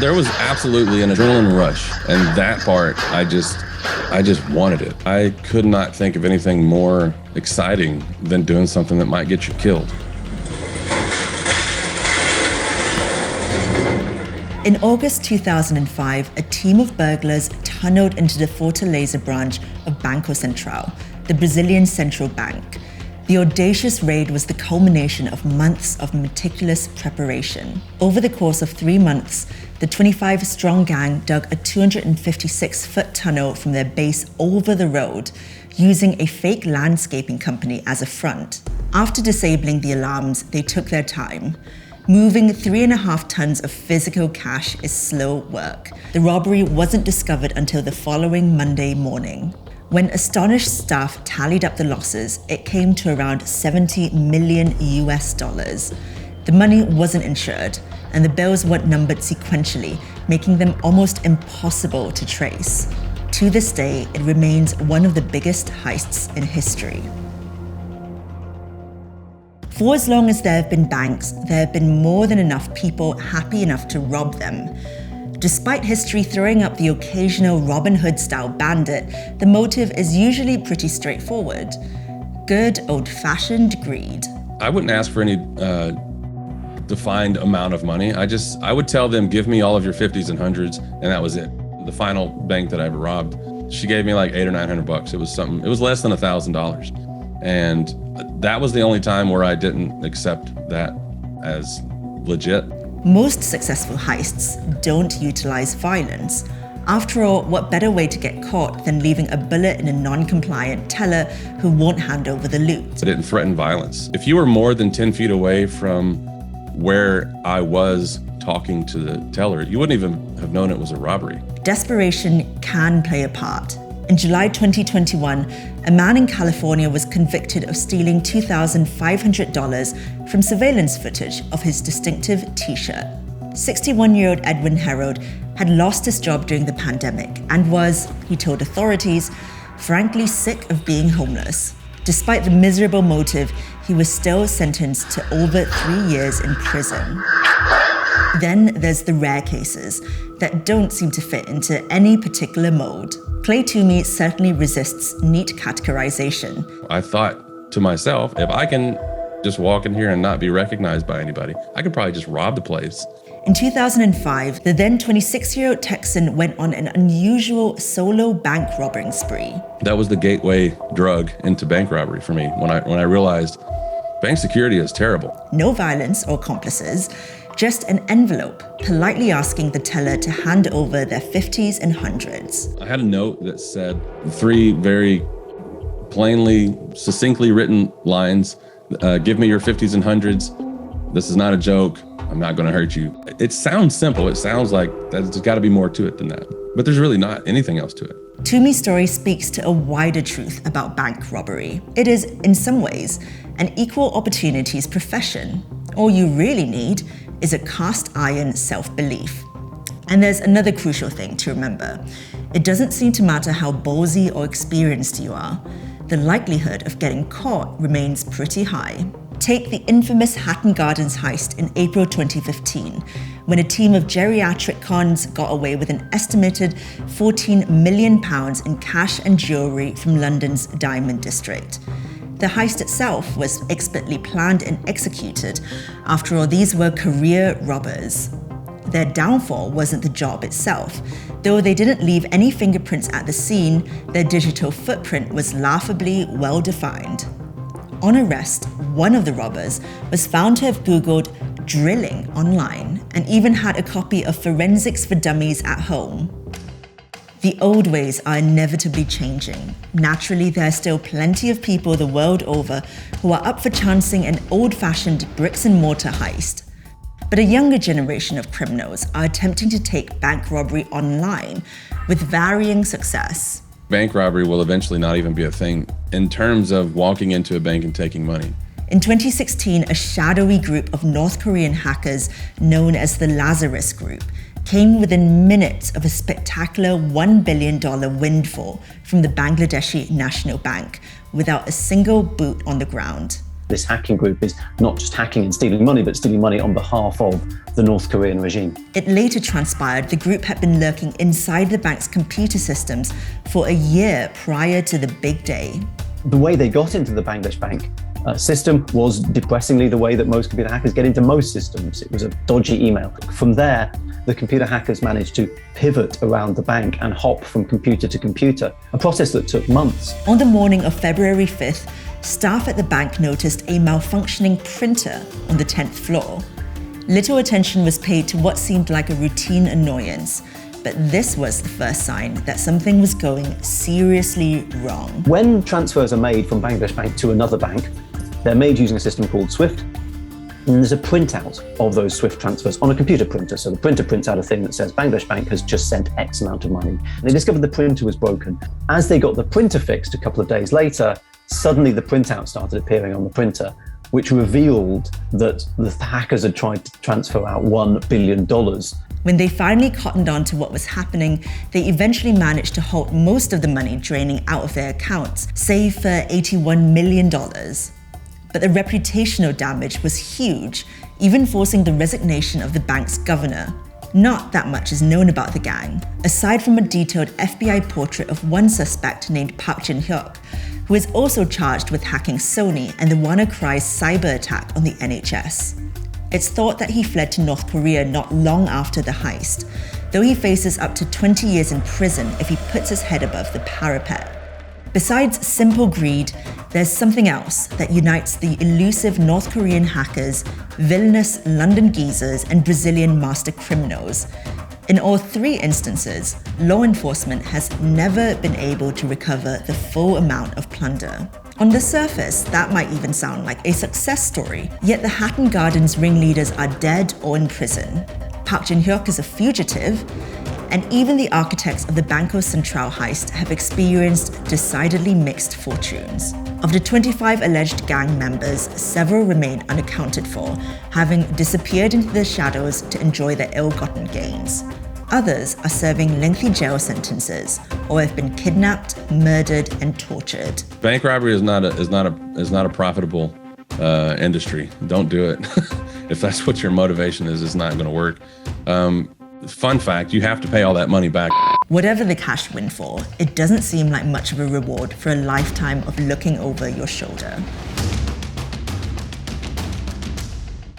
There was absolutely an adrenaline rush, and that part, I just wanted it. I could not think of anything more exciting than doing something that might get you killed. In August 2005, a team of burglars tunneled into the Fortaleza branch of Banco Central, the Brazilian central bank. The audacious raid was the culmination of months of meticulous preparation. Over the course of 3 months, the 25-strong gang dug a 256-foot tunnel from their base over the road, using a fake landscaping company as a front. After disabling the alarms, they took their time. Moving 3.5 tons of physical cash is slow work. The robbery wasn't discovered until the following Monday morning. When astonished staff tallied up the losses, it came to around $70 million. The money wasn't insured, and the bills weren't numbered sequentially, making them almost impossible to trace. To this day, it remains one of the biggest heists in history. For as long as there have been banks, there have been more than enough people happy enough to rob them. Despite history throwing up the occasional Robin Hood-style bandit, the motive is usually pretty straightforward. Good old-fashioned greed. I wouldn't ask for any defined amount of money. I would tell them, give me all of your 50s and 100s, and that was it. The final bank that I ever robbed, she gave me like $800 or $900. It was less than $1,000. And that was the only time where I didn't accept that as legit. Most successful heists don't utilize violence. After all, what better way to get caught than leaving a bullet in a non-compliant teller who won't hand over the loot? I didn't threaten violence. If you were more than 10 feet away from where I was talking to the teller, you wouldn't even have known it was a robbery. Desperation can play a part. In July 2021, a man in California was convicted of stealing $2,500 from surveillance footage of his distinctive t-shirt. 61-year-old Edwin Harold had lost his job during the pandemic and was, he told authorities, frankly sick of being homeless. Despite the miserable motive, he was still sentenced to over 3 years in prison. Then there's the rare cases that don't seem to fit into any particular mold. Clay Toomey certainly resists neat categorization. I thought to myself, if I can just walk in here and not be recognized by anybody, I could probably just rob the place. In 2005, the then 26-year-old Texan went on an unusual solo bank robbing spree. That was the gateway drug into bank robbery for me when I realized bank security is terrible. No violence or accomplices, just an envelope politely asking the teller to hand over their 50s and 100s. I had a note that said 3 very plainly, succinctly written lines. Give me your 50s and 100s. This is not a joke. I'm not going to hurt you. It sounds simple. It sounds like there's got to be more to it than that. But there's really not anything else to it. Toomey's story speaks to a wider truth about bank robbery. It is, in some ways, an equal opportunities profession. All you really need is a cast iron self-belief. And there's another crucial thing to remember. It doesn't seem to matter how ballsy or experienced you are. The likelihood of getting caught remains pretty high. Take the infamous Hatton Gardens heist in April 2015, when a team of geriatric cons got away with an estimated £14 million in cash and jewelry from London's Diamond District. The heist itself was expertly planned and executed. After all, these were career robbers. Their downfall wasn't the job itself. Though they didn't leave any fingerprints at the scene, their digital footprint was laughably well-defined. On arrest, one of the robbers was found to have Googled drilling online and even had a copy of Forensics for Dummies at home. The old ways are inevitably changing. Naturally, there are still plenty of people the world over who are up for chancing an old-fashioned bricks-and-mortar heist. But a younger generation of criminals are attempting to take bank robbery online with varying success. Bank robbery will eventually not even be a thing in terms of walking into a bank and taking money. In 2016, a shadowy group of North Korean hackers known as the Lazarus Group came within minutes of a spectacular $1 billion windfall from the Bangladeshi National Bank without a single boot on the ground. this hacking group is not just hacking and stealing money, but stealing money on behalf of the North Korean regime. It later transpired the group had been lurking inside the bank's computer systems for a year prior to the big day. The way they got into the Bangladesh bank system was depressingly the way that most computer hackers get into most systems. It was a dodgy email. From there, the computer hackers managed to pivot around the bank and hop from computer to computer, a process that took months. On the morning of February 5th, staff at the bank noticed a malfunctioning printer on the 10th floor. Little attention was paid to what seemed like a routine annoyance, but this was the first sign that something was going seriously wrong. When transfers are made from Bangladesh Bank to another bank, they're made using a system called SWIFT. And there's a printout of those SWIFT transfers on a computer printer. So the printer prints out a thing that says Bangladesh Bank has just sent X amount of money. And they discovered the printer was broken. As they got the printer fixed a couple of days later, suddenly the printout started appearing on the printer, which revealed that the hackers had tried to transfer out $1 billion. When they finally cottoned on to what was happening, they eventually managed to halt most of the money draining out of their accounts, save for $81 million. But the reputational damage was huge, even forcing the resignation of the bank's governor. Not that much is known about the gang, aside from a detailed FBI portrait of one suspect named Park Jin-hyuk, who is also charged with hacking Sony and the WannaCry cyber attack on the NHS. It's thought that he fled to North Korea not long after the heist, though he faces up to 20 years in prison if he puts his head above the parapet. Besides simple greed, there's something else that unites the elusive North Korean hackers, villainous London geezers, and Brazilian master criminals. In all three instances, law enforcement has never been able to recover the full amount of plunder. On the surface, that might even sound like a success story, yet the Hatton Gardens ringleaders are dead or in prison. Park Jin-hyuk is a fugitive, and even the architects of the Banco Central heist have experienced decidedly mixed fortunes. Of the 25 alleged gang members, several remain unaccounted for, having disappeared into the shadows to enjoy their ill-gotten gains. Others are serving lengthy jail sentences or have been kidnapped, murdered, and tortured. Bank robbery is not a profitable industry. Don't do it. If that's what your motivation is, it's not going to work. Fun fact, you have to pay all that money back. Whatever the cash windfall, it doesn't seem like much of a reward for a lifetime of looking over your shoulder.